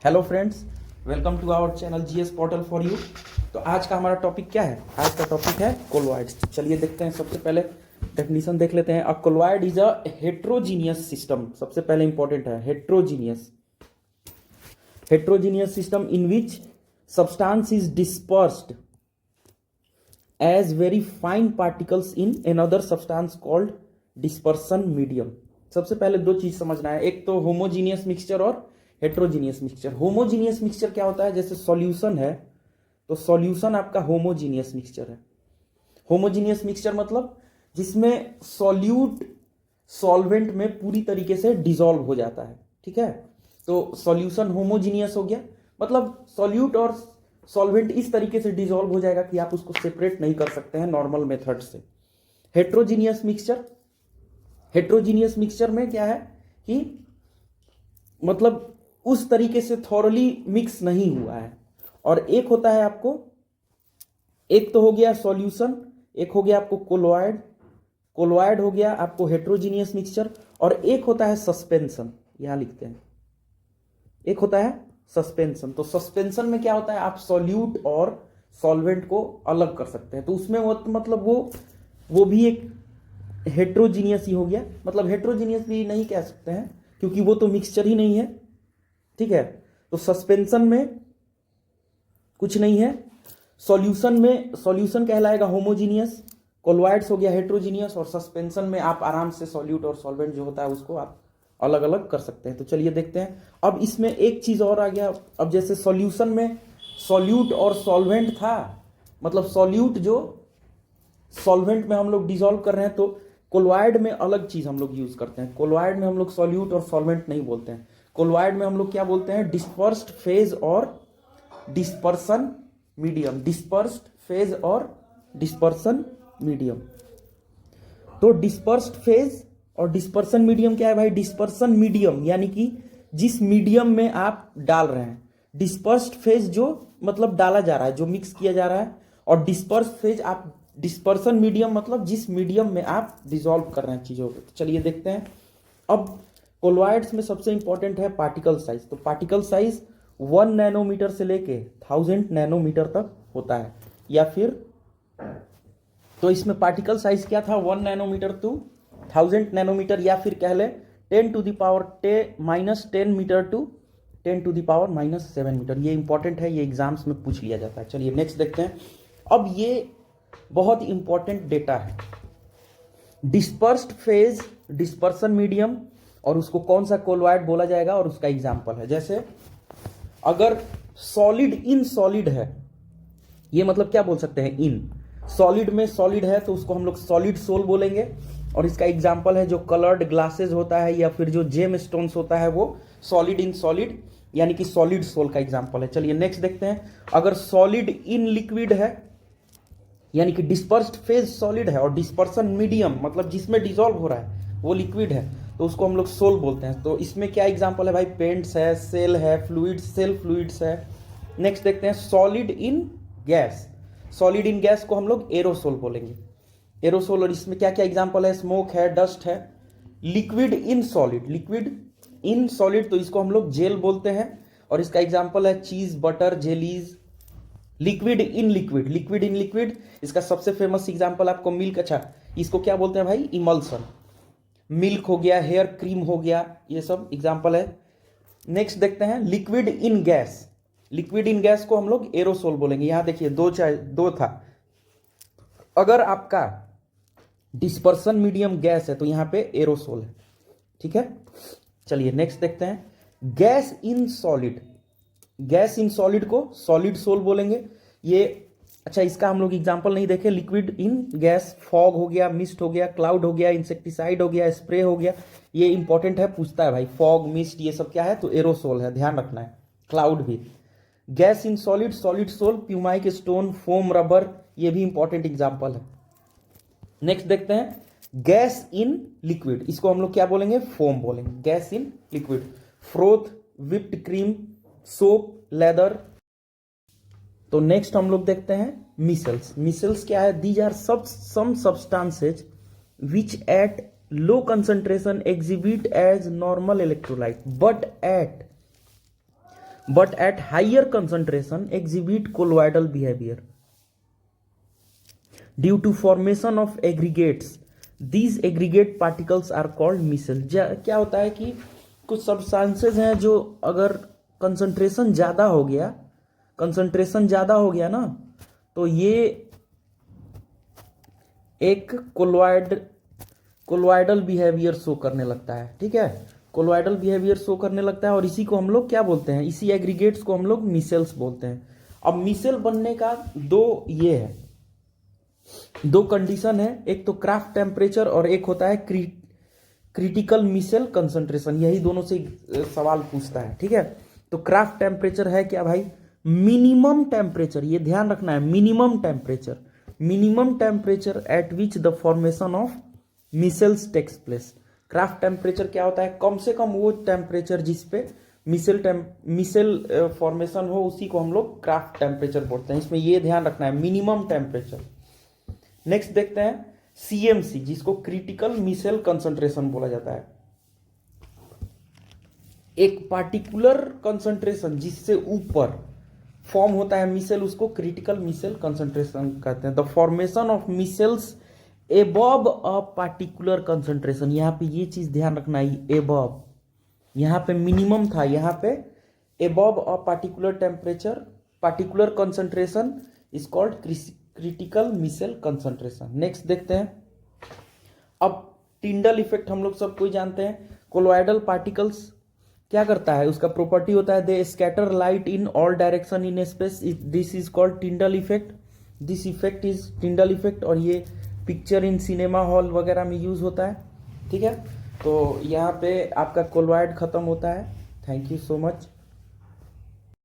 Hello friends, welcome to our channel GS portal for you. तो आज का हमारा टॉपिक क्या है? आज का टॉपिक है कोलॉइड्स। चलिए देखते हैं। सबसे पहले डेफिनेशन देख लेते हैं। A colloid is a heterogeneous system. सबसे पहले इंपॉर्टेंट है heterogeneous system in which substance is dispersed as very fine particles in another substance called dispersion medium. सबसे पहले दो चीज समझना है, एक तो होमोजीनियस मिक्सचर और हेट्रोजीनियस मिक्सचर। होमोजीनियस मिक्सचर क्या होता है? जैसे सॉल्यूशन है तो सॉल्यूशन आपका होमोजीनियस मिक्सचर है। होमोजीनियस मिक्सचर मतलब जिसमें सॉल्यूट सॉल्वेंट में पूरी तरीके से डिसॉल्व हो जाता है। ठीक है, तो सॉल्यूशन होमोजीनियस हो गया, मतलब सॉल्यूट और सॉल्वेंट इस तरीके से डिसॉल्व हो जाएगा कि आप उसको सेपरेट नहीं कर सकते हैं नॉर्मल मेथड से। हेट्रोजीनियस मिक्सचर में क्या है कि मतलब उस तरीके से थॉरली मिक्स नहीं हुआ है। और एक होता है आपको, एक तो हो गया सॉल्यूशन, एक हो गया आपको कोलॉइड हो गया आपको हेट्रोजीनियस मिक्सचर, और एक होता है सस्पेंशन। यहां लिखते हैं, एक होता है सस्पेंशन। तो सस्पेंशन में क्या होता है, आप सॉल्यूट और सॉल्वेंट को अलग कर सकते हैं। तो उसमें मतलब वो भी एक हेट्रोजीनियस ही हो गया। मतलब हेट्रोजीनियस भी नहीं कह सकते हैं क्योंकि वो तो मिक्सचर ही नहीं है। ठीक है, तो सस्पेंशन में कुछ नहीं है। सॉल्यूशन कहलाएगा होमोजीनियस, कोलॉइड्स हो गया हेट्रोजीनियस, और सस्पेंशन में आप आराम से सॉल्यूट और सॉल्वेंट जो होता है उसको आप अलग अलग कर सकते हैं। तो चलिए देखते हैं। अब इसमें एक चीज और आ गया। अब जैसे सॉल्यूशन में सॉल्यूट और सॉल्वेंट था, मतलब सॉल्यूट जो सॉल्वेंट में हम लोग डिसॉल्व कर रहे हैं, तो कोलॉइड में अलग चीज हम लोग यूज करते हैं। कोलॉइड में हम लोग सॉल्यूट और सॉल्वेंट नहीं बोलते हैं। कोलॉइड में हम लोग क्या बोलते हैं, डिस्पर्स्ड फेज और डिस्पर्सन मीडियम। डिस्पर्स्ड फेज और डिस्पर्सन मीडियम। तो डिस्पर्स्ड फेज और डिस्पर्सन मीडियम क्या है भाई? डिस्पर्सन मीडियम यानी कि जिस मीडियम में आप डाल रहे हैं। डिस्पर्स्ड फेज जो मतलब डाला जा रहा है, जो मिक्स किया जा रहा है, और डिस्पर्स्ड फेज आप डिस्पर्सन मीडियम मतलब जिस मीडियम में आप डिसॉल्व कर रहे हैं चीजों को। तो चलिए देखते हैं। अब कोलॉइड्स में सबसे इंपॉर्टेंट है पार्टिकल साइज। तो पार्टिकल साइज 1 नैनोमीटर से लेके 1000 नैनोमीटर तक होता है, या फिर तो इसमें पार्टिकल साइज क्या था, 1 नैनोमीटर टू 1000 नैनोमीटर, या फिर कह ले 10 to the power -10 metre to 10 to the power -7 metre. ये इंपॉर्टेंट है, ये एग्जाम्स में पूछ लिया जाता है। चलिए नेक्स्ट देखते हैं। अब ये बहुत इंपॉर्टेंट डेटा है, डिस्पर्स्ड फेज, डिस्पर्सन मीडियम, और उसको कौन सा कोलॉइड बोला जाएगा, और उसका एग्जाम्पल है। जैसे अगर सॉलिड इन सॉलिड है, ये मतलब क्या बोल सकते हैं, इन सॉलिड में सॉलिड है तो उसको हम लोग सॉलिड सोल बोलेंगे। और इसका एग्जाम्पल है जो कलर्ड ग्लासेस होता है या फिर जो जेम स्टोन्स होता है, वो सॉलिड इन सॉलिड यानी कि सॉलिड सोल का एग्जाम्पल है। चलिए नेक्स्ट देखते हैं। अगर सॉलिड इन लिक्विड है यानी कि डिस्पर्स्ड फेज सॉलिड है, और डिस्पर्सन मीडियम मतलब जिसमें डिसॉल्व हो रहा है वो लिक्विड है, तो उसको हम लोग सोल बोलते हैं। तो इसमें क्या एग्जांपल है भाई? पेंट्स है, सेल है, फ्लूइड्स, सेल फ्लूइड्स है। नेक्स्ट देखते हैं solid in gas. Solid in gas को हम लोग एरोसोल बोलेंगे, एरोसोल। और इसमें क्या क्या एग्जांपल है? स्मोक है, डस्ट है। लिक्विड इन सॉलिड तो इसको हम लोग जेल बोलते हैं, और इसका एग्जांपल है चीज, butter, jellies. Liquid in liquid इसका सबसे फेमस एग्जांपल आपको मिल्क। अच्छा, इसको क्या बोलते हैं भाई? इमल्सन। मिल्क हो गया, हेयर क्रीम हो गया, ये सब एग्जांपल है। नेक्स्ट देखते हैं liquid in gas. Liquid in gas को हम लोग एरोसोल बोलेंगे। यहां देखिए दो था। अगर आपका डिस्पर्सन मीडियम गैस है तो यहां पे एरोसोल है। ठीक है, चलिए नेक्स्ट देखते हैं। गैस इन सॉलिड को सॉलिड सोल बोलेंगे। ये अच्छा, इसका हम लोग एग्जांपल नहीं देखे। लिक्विड इन गैस फॉग हो गया, मिस्ट हो गया, क्लाउड हो गया, इंसेक्टिसाइड हो गया, स्प्रे हो गया। ये इंपॉर्टेंट है, पूछता है भाई फॉग, मिस्ट ये सब क्या है? तो एरोसोल है, ध्यान रखना है। क्लाउड भी। Gas in solid sol, pumice stone, foam, rubber, ये भी इंपॉर्टेंट एग्जांपल है। नेक्स्ट देखते हैं गैस इन लिक्विड। इसको हम लोग क्या बोलेंगे? फोम बोलेंगे। Gas in liquid, froth, whipped cream, soap, lather. तो नेक्स्ट हम लोग देखते हैं मिसल्स क्या है? These are some substances which at low concentration exhibit as normal electrolyte but at but at higher concentration exhibit colloidal behavior due to formation of aggregates. These aggregate particles are called micelles. क्या होता है कि कुछ substances हैं जो अगर concentration ज़्यादा हो गया ना, तो ये एक कोलोइडल बिहेवियर शो करने लगता है। ठीक है, कोलोइडल बिहेवियर शो करने लगता है और इसी को हम लोग क्या बोलते हैं, इसी एग्रीगेट्स को हम लोग मिसेल्स बोलते हैं। अब मिसेल बनने का दो कंडीशन है, एक तो क्राफ्ट टेम्परेचर और एक होता है क्रिटिकल मिसेल कंसंट्रेशन। यही दोनों से सवाल पूछता है। ठीक है, तो क्राफ्ट टेम्परेचर है क्या भाई, मिनिमम टेम्परेचर, ये ध्यान रखना है, minimum temperature at which the formation of micelles takes place. Kraft temperature क्या होता है, कम से कम वो टेम्परेचर जिसपे मिसेल फॉर्मेशन हो, उसी को हम लोग क्राफ्ट टेम्परेचर बोलते हैं। इसमें ये ध्यान रखना है, मिनिमम टेम्परेचर। नेक्स्ट देखते हैं CMC, जिसको क्रिटिकल मिसेल कंसंट्रेशन बोला जाता है। एक पार्टिकुलर कंसंट्रेशन जिससे ऊपर फॉर्म होता है मिसेल, उसको क्रिटिकल मिसेल कंसंट्रेशन कहते हैं। The formation of micelles above a particular concentration, यहाँ पे ये चीज ध्यान रखना है, एबव, यहाँ पे मिनिमम था, यहाँ पे above a particular temperature, particular concentration is called critical micelle concentration. Next देखते हैं, अब टिंडल इफेक्ट हम लोग सब कोई जानते हैं। कोलोइडल पार्टिकल्स क्या करता है, उसका प्रॉपर्टी होता है they scatter light in all direction in space, this is called Tyndall effect. This effect is Tyndall effect, और ये पिक्चर इन सिनेमा हॉल वगैरह में यूज होता है। ठीक है, तो यहाँ पे आपका कोलोइड खत्म होता है। Thank you so much.